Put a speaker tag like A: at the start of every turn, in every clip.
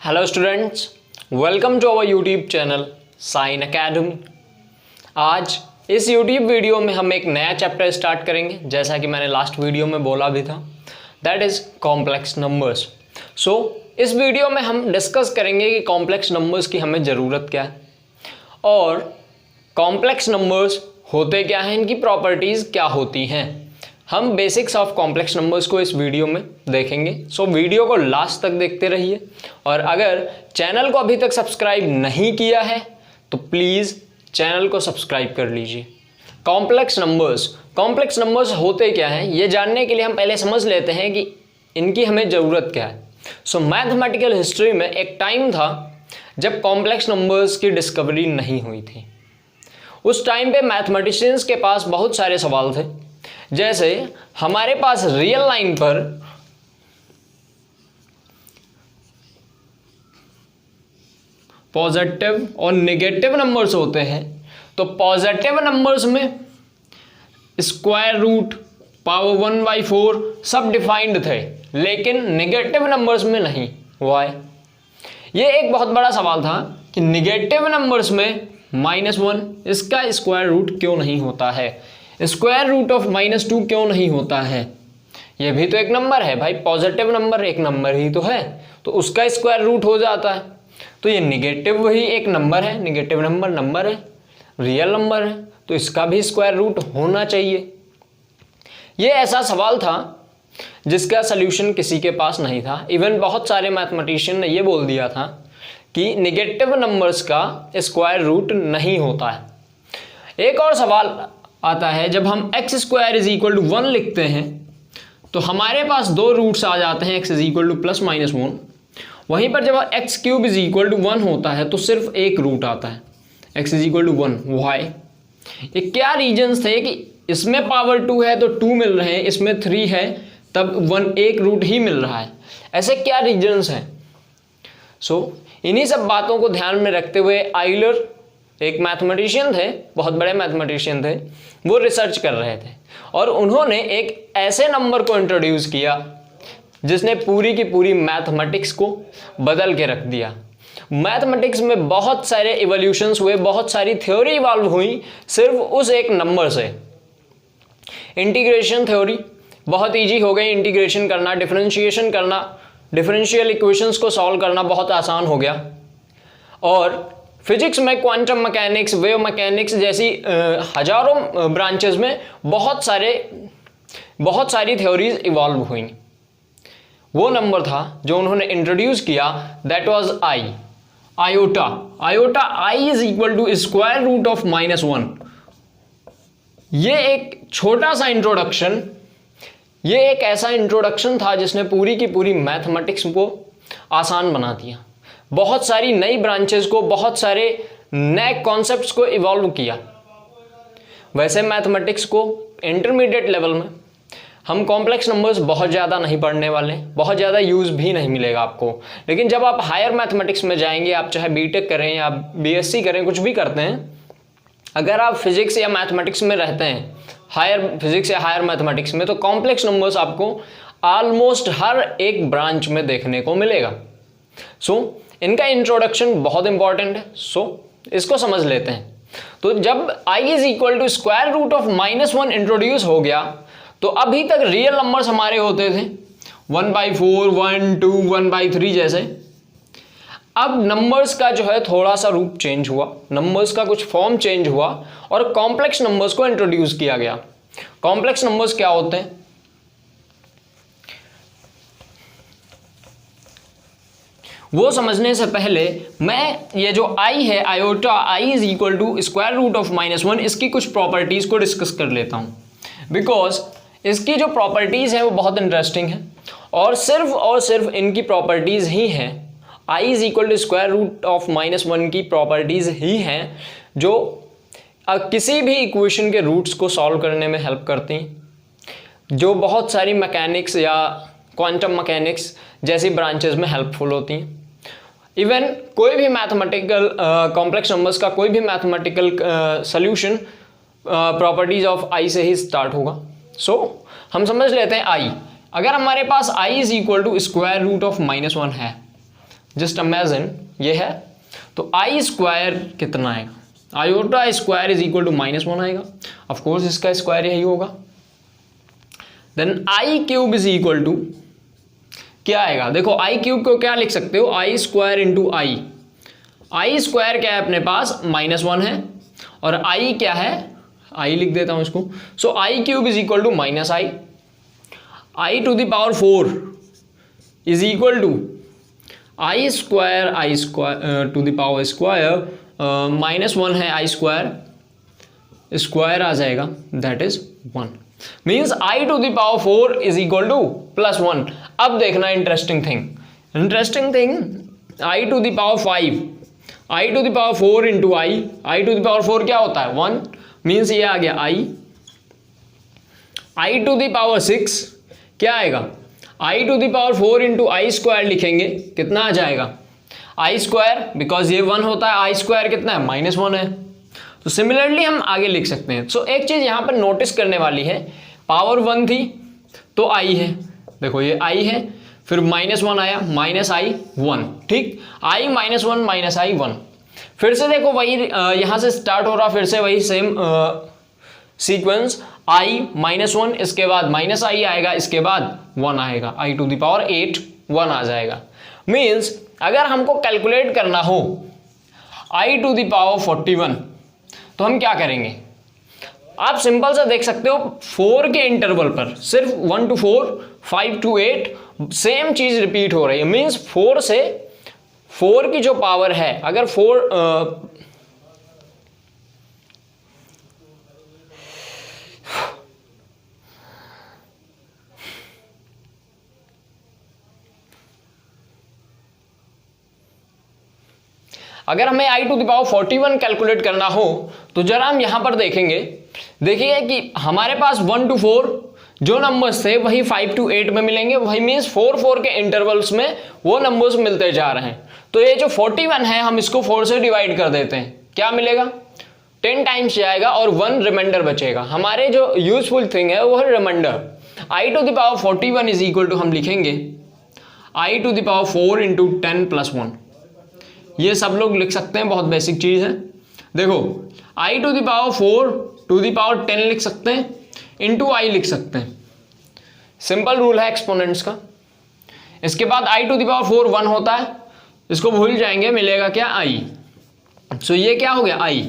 A: Hello students, welcome to our YouTube channel Sign Academy. आज इस YouTube video में हम एक नया चैप्टर स्टार्ट करेंगे, जैसा कि मैंने लास्ट वीडियो में बोला भी था, दैट इज़ कॉम्प्लेक्स नंबर्स। सो इस वीडियो में हम डिस्कस करेंगे कि कॉम्प्लेक्स नंबर्स की हमें ज़रूरत क्या है और कॉम्प्लेक्स नंबर्स होते क्या हैं, इनकी प्रॉपर्टीज़ क्या होती हैं। हम बेसिक्स ऑफ कॉम्प्लेक्स नंबर्स को इस वीडियो में देखेंगे। सो वीडियो को लास्ट तक देखते रहिए और अगर चैनल को अभी तक सब्सक्राइब नहीं किया है तो प्लीज़ चैनल को सब्सक्राइब कर लीजिए। कॉम्प्लेक्स नंबर्स होते क्या हैं, ये जानने के लिए हम पहले समझ लेते हैं कि इनकी हमें ज़रूरत क्या है। सो मैथमेटिकल हिस्ट्री में एक टाइम था जब कॉम्प्लेक्स नंबर्स की डिस्कवरी नहीं हुई थी। उस टाइम पे मैथमेटिशियंस के पास बहुत सारे सवाल थे, जैसे हमारे पास रियल लाइन पर पॉजिटिव और नेगेटिव नंबर्स होते हैं, तो पॉजिटिव नंबर्स में स्क्वायर रूट, पावर 1/4 सब डिफाइंड थे, लेकिन नेगेटिव नंबर्स में नहीं। वाई? ये एक बहुत बड़ा सवाल था कि नेगेटिव नंबर्स में -1 इसका स्क्वायर रूट क्यों नहीं होता है, स्क्वायर रूट ऑफ -2 क्यों नहीं होता है। ये भी तो एक नंबर है भाई, पॉजिटिव नंबर एक नंबर ही तो है, तो उसका स्क्वायर रूट हो जाता है। तो ये नेगेटिव ही एक नंबर है, नेगेटिव नंबर है, रियल नंबर है, तो इसका भी स्क्वायर रूट होना चाहिए। ये ऐसा सवाल था जिसका सल्यूशन किसी के पास नहीं था। इवन बहुत सारे मैथमेटिशियन ने ये बोल दिया था कि नेगेटिव नंबर्स का स्क्वायर रूट नहीं होता है। एक और सवाल आता है, जब हम x² = 1 लिखते हैं तो हमारे पास दो रूट्स आ जाते हैं, x = +-1। वहीं पर जब x³ = 1 होता है तो सिर्फ एक रूट आता है, x = 1। वाई? ये क्या रीजन्स थे कि इसमें पावर 2 है तो 2 मिल रहे हैं, इसमें 3 है तब 1 एक रूट ही मिल रहा है, ऐसे क्या रीजन्स हैं। सो इन्हीं सब बातों को ध्यान में रखते हुए आइलर एक मैथमेटिशियन थे, बहुत बड़े मैथमेटिशियन थे, वो रिसर्च कर रहे थे और उन्होंने एक ऐसे नंबर को इंट्रोड्यूस किया जिसने पूरी की पूरी मैथमेटिक्स को बदल के रख दिया। मैथमेटिक्स में बहुत सारे इवोल्यूशंस हुए, बहुत सारी थ्योरी इवॉल्व हुई सिर्फ उस एक नंबर से। इंटीग्रेशन थ्योरी बहुत ईजी हो गई, इंटीग्रेशन करना, डिफरेंशिएशन करना, डिफरेंशियल इक्वेशंस को सॉल्व करना बहुत आसान हो गया। और फिजिक्स में क्वांटम मैकेनिक्स, वेव मैकेनिक्स जैसी हजारों ब्रांचेस में बहुत सारी थ्योरीज इवॉल्व हुई। वो नंबर था जो उन्होंने इंट्रोड्यूस किया, that was iota. I = square root of -1। ये एक छोटा सा इंट्रोडक्शन, ये एक ऐसा इंट्रोडक्शन था जिसने पूरी की पूरी मैथमेटिक्स को आसान बना दिया, बहुत सारी नई ब्रांचेस को, बहुत सारे नए कॉन्सेप्ट्स को इवॉल्व किया। वैसे मैथमेटिक्स को इंटरमीडिएट लेवल में हम कॉम्प्लेक्स नंबर्स बहुत ज़्यादा नहीं पढ़ने वाले, बहुत ज़्यादा यूज़ भी नहीं मिलेगा आपको। लेकिन जब आप हायर मैथमेटिक्स में जाएंगे, आप चाहे बीटेक करें या बीएससी करें, कुछ भी करते हैं, अगर आप फिजिक्स या मैथमेटिक्स में रहते हैं, हायर फिजिक्स या हायर मैथमेटिक्स में, तो कॉम्प्लेक्स नंबर्स आपको ऑलमोस्ट हर एक ब्रांच में देखने को मिलेगा। सो इनका इंट्रोडक्शन बहुत इंपॉर्टेंट है, सो इसको समझ लेते हैं। तो जब I = square root of -1 introduce हो गया तो अभी तक रियल नंबर्स हमारे होते थे 1/4, 1, 2, 1/3 जैसे। अब नंबर्स का जो है थोड़ा सा रूप चेंज हुआ, नंबर्स का कुछ फॉर्म चेंज हुआ और कॉम्प्लेक्स नंबर्स को इंट्रोड्यूस किया गया। कॉम्प्लेक्स नंबर्स क्या होते हैं? वो समझने से पहले मैं ये जो I है, iota, I = square root of -1, इसकी कुछ प्रॉपर्टीज़ को डिस्कस कर लेता हूँ, बिकॉज इसकी जो प्रॉपर्टीज़ हैं वो बहुत इंटरेस्टिंग है और सिर्फ इनकी प्रॉपर्टीज़ ही हैं, I = स्क्वायर रूट ऑफ -1 की प्रॉपर्टीज़ ही हैं जो किसी भी इक्वेशन के रूट्स को सॉल्व करने में हेल्प करती हैं, जो बहुत सारी मैकेनिक्स या क्वांटम मैकेनिक्स जैसी ब्रांचेस में हेल्पफुल होती हैं। इवन कोई भी मैथमेटिकल कॉम्प्लेक्स नंबर्स का कोई भी mathematical solution properties of I से ही स्टार्ट होगा। सो हम समझ लेते हैं I, अगर हमारे पास I = स्क्वायर रूट ऑफ -1 है जस्ट इमेजिन ये है, तो आई स्क्वायर कितना आएगा, iota square is equal to -1 आएगा, ऑफ कोर्स इसका स्क्वायर यही होगा। Then I cube is equal to क्या आएगा, देखो आई क्यूब को क्या लिख सकते हो, आई स्क्वायर इंटू आई, आई स्क्वायर क्या है अपने पास -1 है, और आई क्या है, आई लिख देता हूं इसको, so I cube is equal to -i, I to the power 4 is equal to I square to the power square, -1 है, आई स्क्वायर आ जाएगा, that is 1, means I to the power 4 is equal to +1। अब देखना interesting thing, I to the power 5, I to the power 4 into I to the power 4 क्या होता है 1, means ये आ गया आई टू द पावर 6 क्या आएगा, I to the power 4 into I square लिखेंगे, कितना आ जाएगा आई स्क्वायर, बिकॉज ये 1 होता है, आई स्क्वायर कितना है -1 है। तो सिमिलरली हम आगे लिख सकते हैं। सो एक चीज यहां पर नोटिस करने वाली है, पावर 1 थी तो आई है, देखो ये आई है, फिर -1 आया, -i1, ठीक, i -1 -i1, फिर से देखो वही यहां से स्टार्ट हो रहा, फिर से वही सेम सीक्वेंस, i -1, इसके बाद -i आएगा, इसके बाद 1 आएगा, i टू द पावर 8 1 आ जाएगा। मीन्स अगर हमको कैलकुलेट करना हो i टू द पावर 41 तो हम क्या करेंगे, आप सिंपल सा देख सकते हो 4 के इंटरवल पर सिर्फ 1 to 4, 5 to 8 सेम चीज रिपीट हो रही है। मीन्स 4 से 4 की जो पावर है, अगर 4 अगर हमें आई टू द पावर 41 कैलकुलेट करना हो तो जरा हम यहां पर देखेंगे, देखिए कि हमारे पास 1 to 4 जो नंबर्स थे वही 5 to 8 में मिलेंगे, वही मीन्स 4 के इंटरवल्स में वो नंबर्स मिलते जा रहे हैं। तो ये जो 41 है हम इसको 4 से डिवाइड कर देते हैं, क्या मिलेगा 10 टाइम्स जाएगा और 1 रिमाइंडर बचेगा। हमारे जो यूजफुल थिंग है वो है reminder. I to the power 41 is equal to हम लिखेंगे I to the power 4 into 10 + 1, ये सब लोग लिख सकते हैं, बहुत बेसिक चीज है। देखो I to the power 4 to the power 10 लिख सकते हैं, इंटू आई लिख सकते हैं, सिंपल रूल है एक्सपोनेंट्स का। इसके बाद आई टू द पावर 4 1 होता है, इसको भूल जाएंगे, मिलेगा क्या आई। सो ये क्या हो गया आई।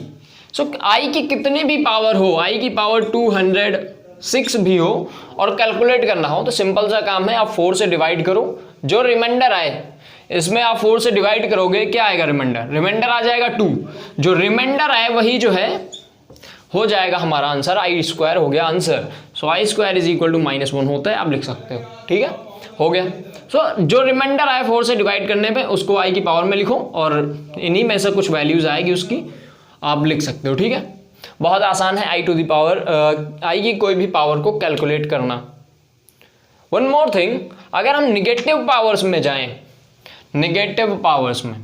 A: सो आई की कितनी भी पावर हो, आई की पावर 206 भी हो और कैलकुलेट करना हो तो सिंपल सा काम है, आप 4 से डिवाइड करो, जो रिमाइंडर आए इसमें आप 4 से डिवाइड करोगे, क्या आएगा रिमाइंडर आ जाएगा 2, जो रिमाइंडर आए वही जो है हो जाएगा हमारा आंसर, आई स्क्वायर हो गया answer. So I square is equal to -1 होता है, आप लिख सकते हो, ठीक है, हो गया। सो जो रिमाइंडर आए 4 से डिवाइड करने पे उसको आई की पावर में लिखो और इन्हीं में से कुछ वैल्यूज आएगी उसकी आप लिख सकते हो, ठीक है। बहुत आसान है आई टू द पावर आई की कोई भी पावर को कैलकुलेट करना। वन मोर थिंग, अगर हम निगेटिव पावर्स में जाएं, निगेटिव पावर्स में,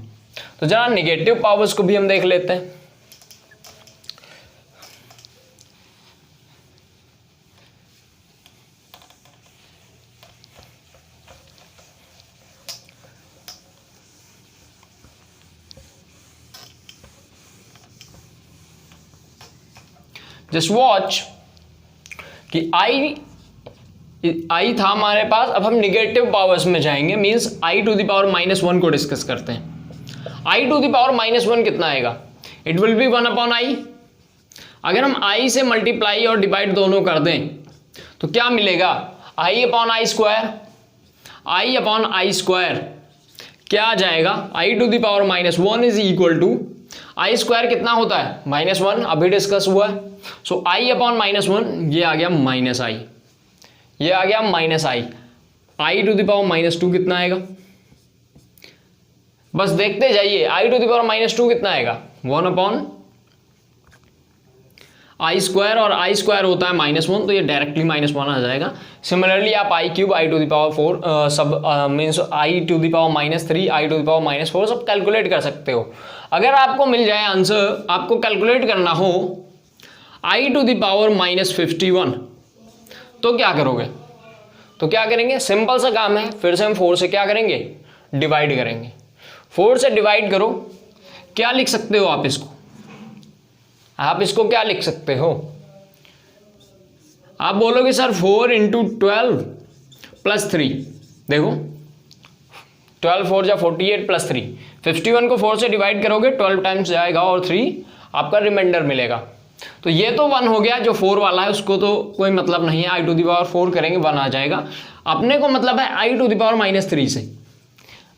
A: तो जरा निगेटिव पावर्स को भी हम देख लेते हैं। जस्ट वॉच कि आई था हमारे पास, अब हम निगेटिव पावर्स में जाएंगे, means I to the power -1 को डिस्कस करते हैं। आई टू द पावर -1 कितना आएगा, इट विल बी 1/i। अगर हम आई से मल्टीप्लाई और डिवाइड दोनों कर दें तो क्या मिलेगा, i/i स्क्वायर, i/i² क्या आ जाएगा, I to the power -1 is equal to I square कितना होता है -1, अभी डिस्कस हुआ है। सो i/-1 ये आ गया -i, ये आ गया -i। I to the power -2 कितना आएगा, बस देखते जाइए, आई टू द पावर -2 कितना आएगा 1/i² और i स्क्वायर होता है -1, तो ये डायरेक्टली -1 आ जाएगा। सिमिलरली आप i³ I to the power 4 सब means I to the power -3 I to the power -4 सब कैलकुलेट कर सकते हो। अगर आपको मिल जाए आंसर, आपको कैलकुलेट करना हो आई टू द पावर -51 तो क्या करोगे, तो क्या करेंगे, सिंपल सा काम है, फिर से हम 4 से क्या करेंगे डिवाइड करेंगे। 4 से डिवाइड करो, क्या लिख सकते हो आप इसको? आप इसको क्या लिख सकते हो? आप बोलोगे सर 4 इंटू 12 प्लस 3। देखो 12 4 जा 48 प्लस 3, 51 को 4 से डिवाइड करोगे 12 टाइम्स जाएगा और 3 आपका रिमाइंडर मिलेगा। तो ये तो 1 हो गया, जो 4 वाला है उसको तो कोई मतलब नहीं है, आई टू द पावर 4 करेंगे 1 आ जाएगा। अपने को मतलब है आई टू द पावर -3 से।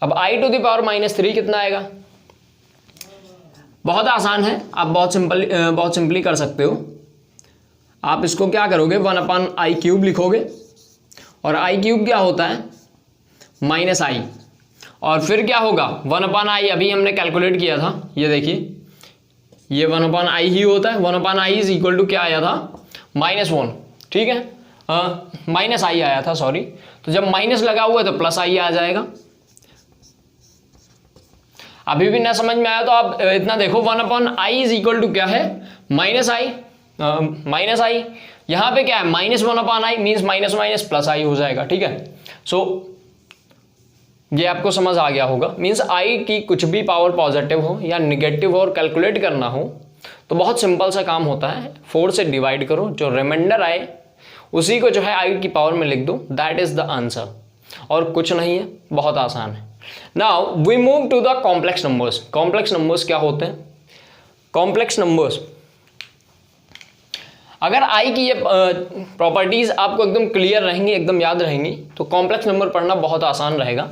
A: अब आई टू द पावर -3 कितना आएगा? बहुत आसान है, आप बहुत सिंपली कर सकते हो। आप इसको क्या करोगे, 1/i³ लिखोगे, और i³ क्या होता है? -i, और फिर क्या होगा 1/i, अभी हमने कैलकुलेट किया था, ये देखिए ये 1/i ही होता है। 1/i इज इक्वल टू क्या आया था? -1, ठीक है, -i आया था, सॉरी। तो जब माइनस लगा हुआ है तो +i आ जाएगा। अभी भी ना समझ में आया तो आप इतना देखो, 1/i इज इक्वल टू क्या है? -i। यहाँ पे क्या है? -1/i means minus minus plus I हो जाएगा, ठीक है। सो ये आपको समझ आ गया होगा। मीन्स आई की कुछ भी पावर पॉजिटिव हो या निगेटिव और कैलकुलेट करना हो तो बहुत सिंपल सा काम होता है, 4 से डिवाइड करो, जो रिमाइंडर आए उसी को जो है आई की पावर में लिख दो, दैट इज द आंसर, और कुछ नहीं है, बहुत आसान है। Now we move to the complex numbers. Complex numbers क्या होते हैं? कॉम्प्लेक्स नंबर्स, अगर आई की ये प्रॉपर्टीज आपको एकदम क्लियर रहेंगी, एकदम याद रहेंगी, तो कॉम्प्लेक्स नंबर पढ़ना बहुत आसान रहेगा।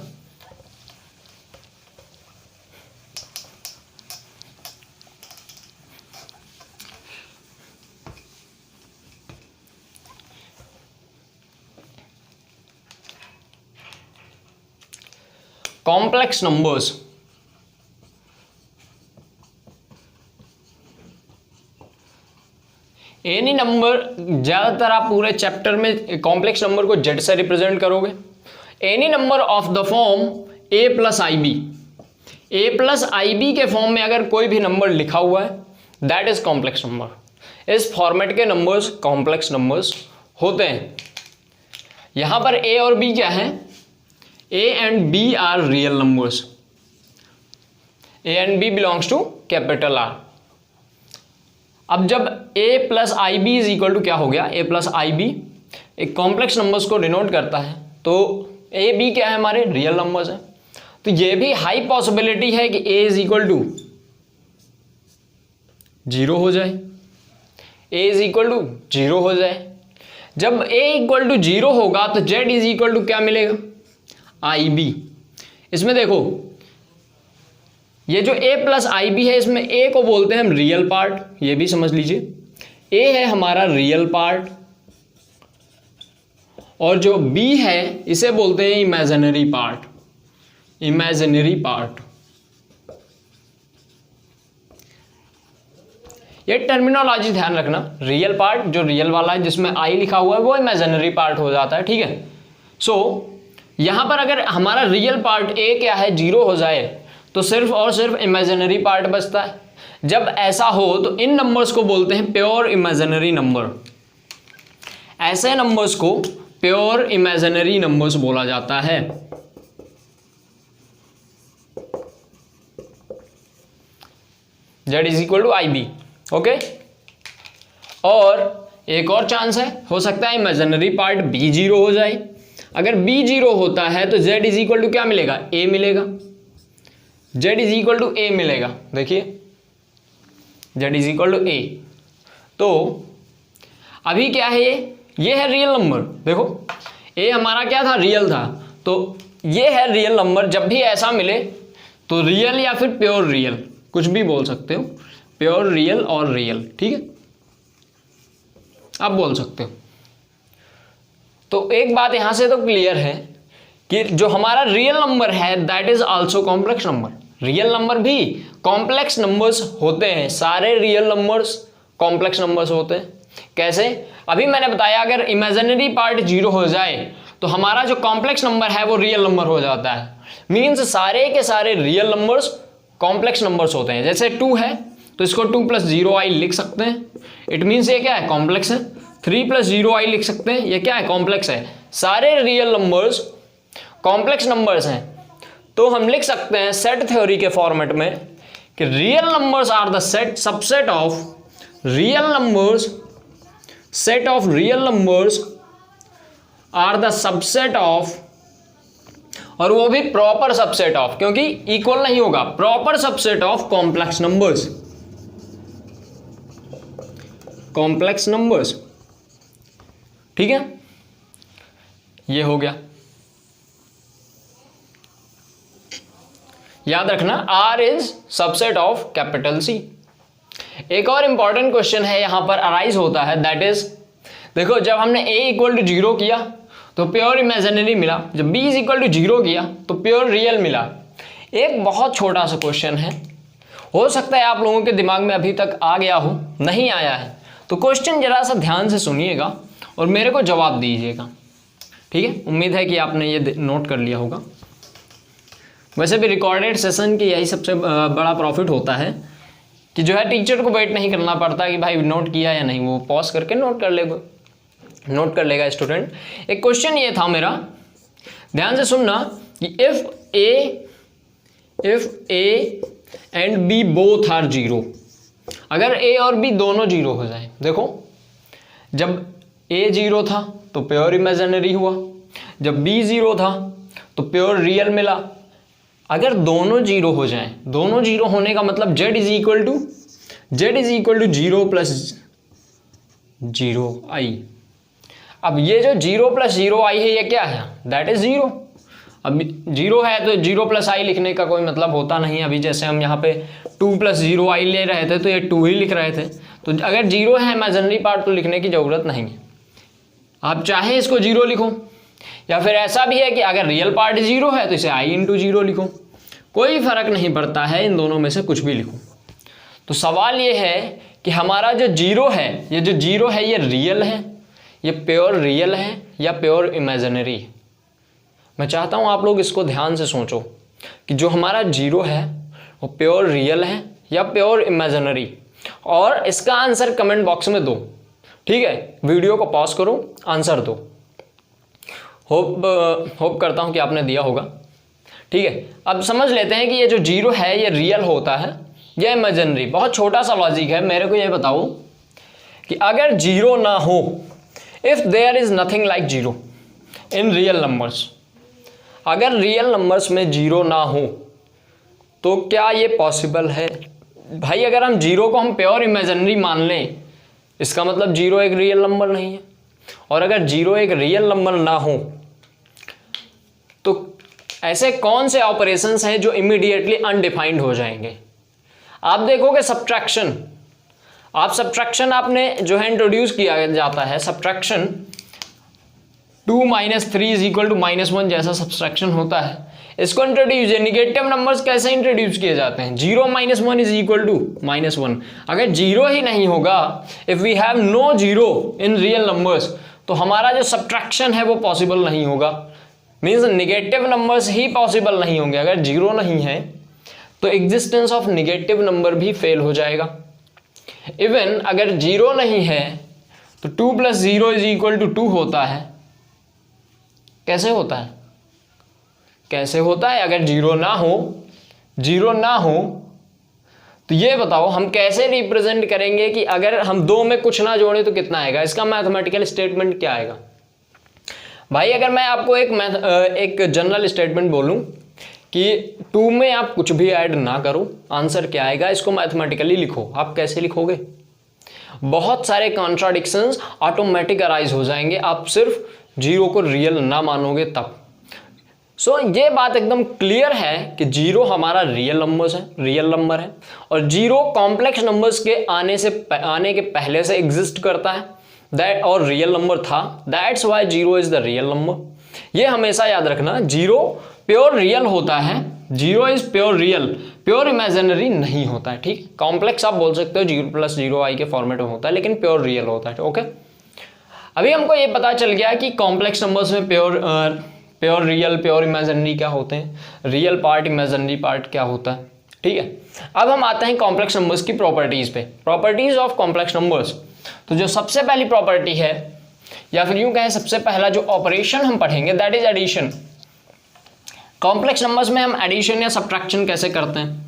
A: कॉम्प्लेक्स नंबर्स, एनी नंबर, ज्यादातर आप पूरे चैप्टर में कॉम्प्लेक्स नंबर को जेड से रिप्रेजेंट करोगे। Any number of the form a + ib, a + ib के फॉर्म में अगर कोई भी नंबर लिखा हुआ है दैट इज कॉम्प्लेक्स नंबर। इस फॉर्मेट के नंबर्स कॉम्प्लेक्स नंबर्स होते हैं। यहां पर a और b क्या है? a and b are real numbers. a and b belongs to capital R. अब जब a + ib is equal to क्या हो गया? a + ib एक कॉम्प्लेक्स नंबर्स को डिनोट करता है, तो a b क्या है? हमारे रियल नंबर्स हैं। तो ये भी हाई पॉसिबिलिटी है कि a इज इक्वल टू 0 हो जाए, a इज इक्वल टू 0 हो जाए। जब a इक्वल टू 0 होगा तो z इज इक्वल टू क्या मिलेगा? ib। इसमें देखो ये जो a + ib है, इसमें a को बोलते हैं हम रियल पार्ट, ये भी समझ लीजिए, a है हमारा रियल पार्ट, और जो b है इसे बोलते हैं इमेजिनरी पार्ट। इमेजिनरी पार्ट, ये टर्मिनोलॉजी ध्यान रखना। रियल पार्ट जो रियल वाला है जिसमें i लिखा हुआ है वो इमेजिनरी पार्ट हो जाता है, ठीक है। सो यहां पर अगर हमारा रियल पार्ट a क्या है 0 हो जाए तो सिर्फ और सिर्फ इमेजिनरी पार्ट बचता है। जब ऐसा हो तो इन नंबर्स को बोलते हैं प्योर इमेजिनरी नंबर। ऐसे नंबर्स को प्योर इमेजिनरी नंबर्स बोला जाता है। z is equal to ib, okay. और एक और चांस है, हो सकता है इमेजिनरी पार्ट b 0 हो जाए। अगर b 0 होता है तो z इज इक्वल टू क्या मिलेगा? a मिलेगा। z is equal to a मिलेगा, देखिए z is equal to a। तो अभी क्या है? ये है रियल नंबर। देखो a हमारा क्या था? रियल था। तो ये है रियल नंबर। जब भी ऐसा मिले तो रियल या फिर प्योर रियल, कुछ भी बोल सकते हो, प्योर रियल और रियल, ठीक है, आप बोल सकते हो। तो एक बात यहां से तो क्लियर है कि जो हमारा रियल नंबर है that is also complex number. Real number भी कॉम्प्लेक्स नंबर्स होते हैं, सारे रियल नंबर्स कॉम्प्लेक्स नंबर्स होते हैं। कैसे? अभी मैंने बताया अगर इमेजिनरी पार्ट 0 हो जाए तो हमारा जो कॉम्प्लेक्स नंबर है वो रियल नंबर हो जाता है। मीन्स सारे के सारे रियल नंबर्स कॉम्प्लेक्स नंबर्स होते हैं। जैसे 2 है तो इसको 2 + 0i लिख सकते हैं, इट मीन्स ये क्या है? कॉम्प्लेक्स है। 3 + 0i लिख सकते हैं, ये क्या है? कॉम्प्लेक्स है। सारे रियल नंबर्स कॉम्प्लेक्स नंबर्स हैं। तो हम लिख सकते हैं सेट थ्योरी के फॉर्मेट में कि real numbers are the subset of real numbers, set of real numbers are the subset of, और वो भी प्रॉपर सबसेट ऑफ, क्योंकि इक्वल नहीं होगा, proper subset of complex numbers, complex numbers. ठीक है, ये हो गया, याद रखना R is subset of capital C। एक और इंपॉर्टेंट क्वेश्चन है यहां पर अराइज होता है, दैट इज, देखो जब हमने A इक्वल टू 0 किया तो प्योर इमेजिनरी मिला, जब B इज इक्वल टू 0 किया तो प्योर रियल मिला। एक बहुत छोटा सा क्वेश्चन है, हो सकता है आप लोगों के दिमाग में अभी तक आ गया हो, नहीं आया है, तो क्वेश्चन जरा सा ध्यान से सुनिएगा और मेरे को जवाब दीजिएगा। ठीक है, उम्मीद है कि आपने ये नोट कर लिया होगा। वैसे भी रिकॉर्डेड सेशन की यही सबसे बड़ा प्रॉफिट होता है कि जो है टीचर को वेट नहीं करना पड़ता कि भाई नोट किया या नहीं, वो पॉज करके नोट कर लेगा स्टूडेंट। एक क्वेश्चन ये था मेरा, ध्यान से सुनना, कि if A and B both are 0, अगर ए और बी दोनों 0 हो जाए। देखो जब ए 0 था तो प्योर इमेजिनरी हुआ, जब बी 0 था तो प्योर रियल मिला। अगर दोनों 0 हो जाएं, दोनों 0 होने का मतलब z is equal to 0 plus 0i। अब ये जो 0 प्लस 0i है ये क्या है, दैट इज 0। अब 0 है तो 0 प्लस i लिखने का कोई मतलब होता नहीं। अभी जैसे हम यहाँ पे 2 प्लस 0i ले रहे थे तो ये 2 ही लिख रहे थे, तो अगर 0 है इमेजिनरी पार्ट तो लिखने की ज़रूरत नहीं है। आप चाहे इसको 0 लिखो, या फिर ऐसा भी है कि अगर रियल पार्ट 0 है तो इसे i इंटू 0 लिखो, कोई फर्क नहीं पड़ता है, इन दोनों में से कुछ भी लिखो। तो सवाल ये है कि हमारा जो 0 है, ये जो 0 है ये रियल है, ये प्योर रियल है या प्योर इमेजिनरी है। मैं चाहता हूँ आप लोग इसको ध्यान से सोचो कि जो हमारा 0 है वो प्योर रियल है या प्योर इमेजिनरी, और इसका आंसर कमेंट बॉक्स में दो। ठीक है, वीडियो को पॉज करो, आंसर दो। होप करता हूँ कि आपने दिया होगा। ठीक है, अब समझ लेते हैं कि ये जो 0 है ये रियल होता है या इमेजिनरी। बहुत छोटा सा लॉजिक है, मेरे को ये बताओ कि अगर 0 ना हो, if there is nothing like 0 in real numbers, अगर रियल नंबर्स में 0 ना हो तो क्या ये पॉसिबल है? भाई अगर हम 0 को हम प्योर इमेजिनरी मान लें, इसका मतलब 0 एक रियल नंबर नहीं है, और अगर 0 एक रियल नंबर ना हो तो ऐसे कौन से ऑपरेशंस हैं जो इमीडिएटली अनडिफाइंड हो जाएंगे? आप देखोगे सब्ट्रैक्शन, आपने जो है इंट्रोड्यूस किया जाता है सब्ट्रैक्शन, 2 - 3 इज इक्वल टू -1 जैसा सब्ट्रैक्शन होता है, इसको इंट्रोड्यूस, निगेटिव नंबर्स कैसे इंट्रोड्यूस किए जाते हैं? 0 - 1 इज इक्वल टू -1। अगर 0 ही नहीं होगा, if we have no 0 in real numbers, तो हमारा जो सब्ट्रैक्शन है वो पॉसिबल नहीं होगा। मीन्स निगेटिव नंबर्स ही पॉसिबल नहीं होंगे। अगर 0 नहीं है तो एग्जिस्टेंस ऑफ निगेटिव नंबर भी फेल हो जाएगा। इवन अगर 0 नहीं है तो 2 + 0 इज इक्वल टू 2 होता है। कैसे होता है? अगर 0 ना हो तो ये बताओ हम कैसे रिप्रेजेंट करेंगे कि अगर हम 2 में कुछ ना जोड़े तो कितना आएगा? इसका मैथमेटिकल स्टेटमेंट क्या आएगा? भाई अगर मैं आपको एक जनरल स्टेटमेंट बोलूं कि 2 में आप कुछ भी ऐड ना करो, आंसर क्या आएगा? इसको मैथमेटिकली लिखो। आप कैसे लिखोगे? बहुत सारे कॉन्ट्राडिक्शंस ऑटोमेटिक अराइज हो जाएंगे, आप सिर्फ 0 को रियल ना मानोगे तब। सो ये बात एकदम क्लियर है कि 0 हमारा रियल नंबर है, और 0 कॉम्प्लेक्स नंबर्स के आने के पहले से एग्जिस्ट करता है, दैट और रियल नंबर था, that's why 0 is the real number. ये हमेशा याद रखना, 0 प्योर रियल होता है, 0 is pure real, pure imaginary नहीं होता है। ठीक, कॉम्प्लेक्स आप बोल सकते हो 0 + 0i के फॉर्मेट में होता है, लेकिन प्योर रियल होता है। ओके, अभी हमको ये पता चल गया कि कॉम्प्लेक्स नंबर्स में प्योर रियल, प्योर इमेजिनरी क्या होते हैं, रियल पार्ट, इमेजिनरी पार्ट क्या होता है। ठीक है, अब हम आते हैं कॉम्प्लेक्स नंबर्स की प्रॉपर्टीज पे, प्रॉपर्टीज ऑफ कॉम्प्लेक्स नंबर्स। तो जो सबसे पहली प्रॉपर्टी है, या फिर यूं कहें सबसे पहला जो ऑपरेशन हम पढ़ेंगे, that is addition. Complex numbers में हम एडिशन या सब्ट्रैक्शन कैसे करते हैं?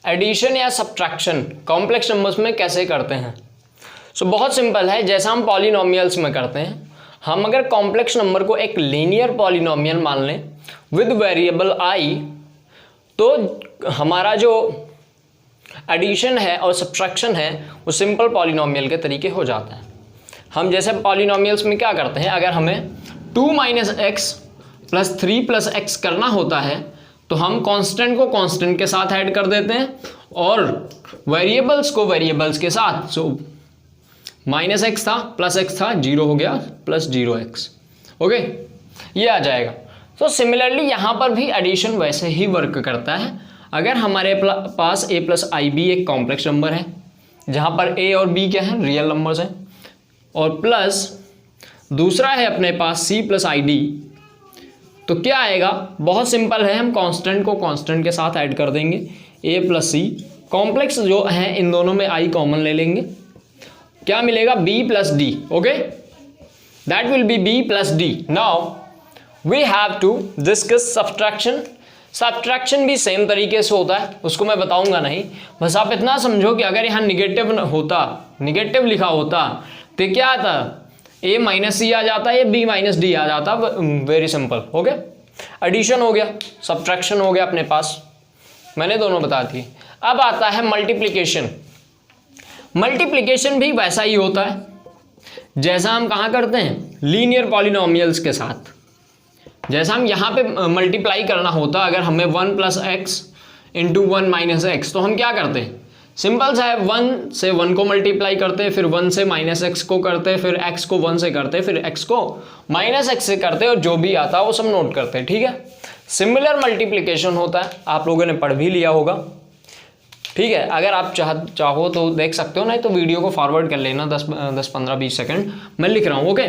A: एडिशन या सब्ट्रैक्शन कॉम्प्लेक्स नंबर्स में कैसे करते हैं? सो बहुत सिंपल है, जैसा हम पॉलिनोमियल्स में करते हैं। हम अगर कॉम्प्लेक्स नंबर को एक लीनियर पॉलिनोमियल मान लें विद वेरिएबल आई, तो हमारा जो एडिशन है और सब्ट्रैक्शन है वो सिंपल पॉलिनोमियल के तरीके हो जाता है। हम जैसे पॉलिनोमियल्स में क्या करते हैं, अगर हमें 2 - x + 3 + x करना होता है तो हम कांस्टेंट को कांस्टेंट के साथ ऐड कर देते हैं और वेरिएबल्स को वेरिएबल्स के साथ। सो -x था +x था, 0 हो गया +0x। ओके, ये आ जाएगा। तो सिमिलरली यहाँ पर भी एडिशन वैसे ही वर्क करता है। अगर हमारे पास a + ib एक कॉम्प्लेक्स नंबर है जहाँ पर a और b क्या है, रियल नंबर्स हैं, और प्लस दूसरा है अपने पास c + id, तो क्या आएगा, बहुत सिंपल है, हम कांस्टेंट को कांस्टेंट के साथ ऐड कर देंगे, a + c। कॉम्प्लेक्स जो है इन दोनों में i कॉमन ले लेंगे, क्या मिलेगा, b + d। Okay, that will be b + d। Now we have to discuss subtraction. Subtraction भी सेम तरीके से होता है, उसको मैं बताऊंगा नहीं, बस आप इतना समझो कि अगर यहाँ निगेटिव लिखा होता तो क्या आता, a - c आ जाता है, b - d आ जाता। Very simple. ओके, एडिशन हो गया, सब्ट्रैक्शन हो गया अपने पास, मैंने दोनों बता दिए। अब आता है मल्टीप्लिकेशन। मल्टीप्लिकेशन भी वैसा ही होता है जैसा हम कहाँ करते हैं, लीनियर पॉलिनोमियल्स के साथ। जैसा हम यहाँ पे मल्टीप्लाई करना होता, अगर हमें 1 + x × 1 - x, तो हम क्या करते हैं, सिंपल सा है, 1 से 1 को मल्टीप्लाई करते हैं, फिर 1 से -x को करते हैं, फिर x को 1 से करते हैं, फिर x को -x से करते हैं, और जो भी आता है वो सब नोट करते हैं। ठीक है, सिमिलर मल्टीप्लिकेशन होता है, आप लोगों ने पढ़ भी लिया होगा। ठीक है, अगर आप चाहो तो देख सकते हो, नहीं तो वीडियो को फॉरवर्ड कर लेना 10-15-20 सेकेंड, मैं लिख रहा हूँ। Okay,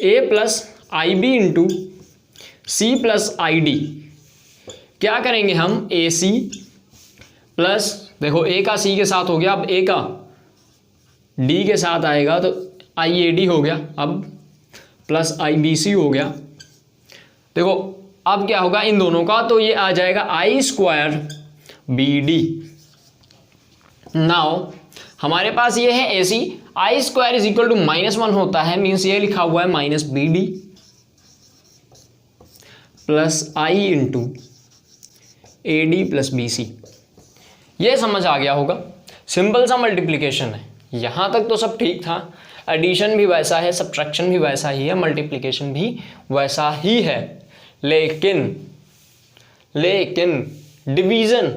A: a + ib × c + id, क्या करेंगे हम, ac प्लस, देखो a का c के साथ हो गया, अब a का d के साथ आएगा तो iad हो गया, अब प्लस ibc हो गया। देखो अब क्या होगा इन दोनों का, तो ये आ जाएगा i² bd। नाउ हमारे पास ये है ac, i² = -1 होता है, मीन्स ये लिखा हुआ है -bd plus i × ad + bc। ये समझ आ गया होगा, सिंपल सा मल्टीप्लिकेशन है। यहाँ तक तो सब ठीक था, एडिशन भी वैसा है, सब्ट्रैक्शन भी वैसा ही है, मल्टीप्लिकेशन भी वैसा ही है, लेकिन डिवीज़न,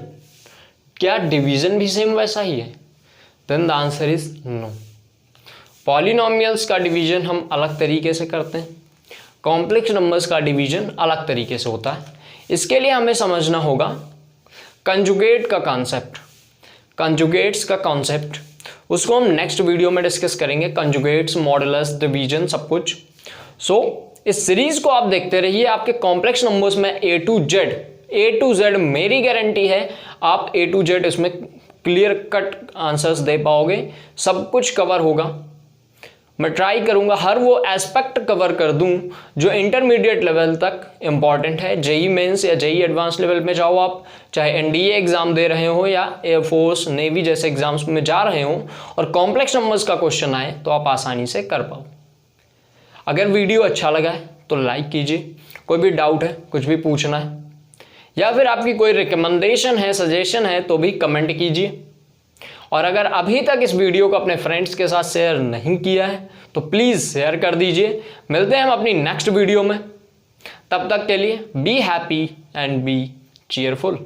A: क्या डिवीज़न भी सेम वैसा ही है? Then the answer is no. Polynomials का डिवीज़न हम अलग तरीके से करते हैं, कॉम्प्लेक्स नंबर्स का डिवीज़न अलग तरीके से होता है। इसके लिए हमें समझना होगा कंजुगेट का कॉन्सेप्ट, कंजुगेट्स का कॉन्सेप्ट, उसको हम नेक्स्ट वीडियो में डिस्कस करेंगे। कंजुगेट्स, मॉडुलस, डिवीजन, सब कुछ। सो इस सीरीज को आप देखते रहिए, आपके कॉम्प्लेक्स नंबर्स में A to Z मेरी गारंटी है आप A to Z इसमें क्लियर कट आंसर्स दे पाओगे, सब कुछ कवर होगा। मैं ट्राई करूंगा हर वो एस्पेक्ट कवर कर दूं जो इंटरमीडिएट लेवल तक इंपॉर्टेंट है। जेई मेंस या जेई एडवांस लेवल में जाओ आप, चाहे एनडीए एग्जाम दे रहे हो या एयरफोर्स, नेवी जैसे एग्जाम्स में जा रहे हो और कॉम्प्लेक्स नंबर्स का क्वेश्चन आए तो आप आसानी से कर पाओ। अगर वीडियो अच्छा लगा है तो लाइक कीजिए, कोई भी डाउट है, कुछ भी पूछना है या फिर आपकी कोई रिकमेंडेशन है, सजेशन है तो भी कमेंट कीजिए। और अगर अभी तक इस वीडियो को अपने फ्रेंड्स के साथ शेयर नहीं किया है तो प्लीज़ शेयर कर दीजिए। मिलते हैं हम अपनी नेक्स्ट वीडियो में, तब तक के लिए be happy and be cheerful.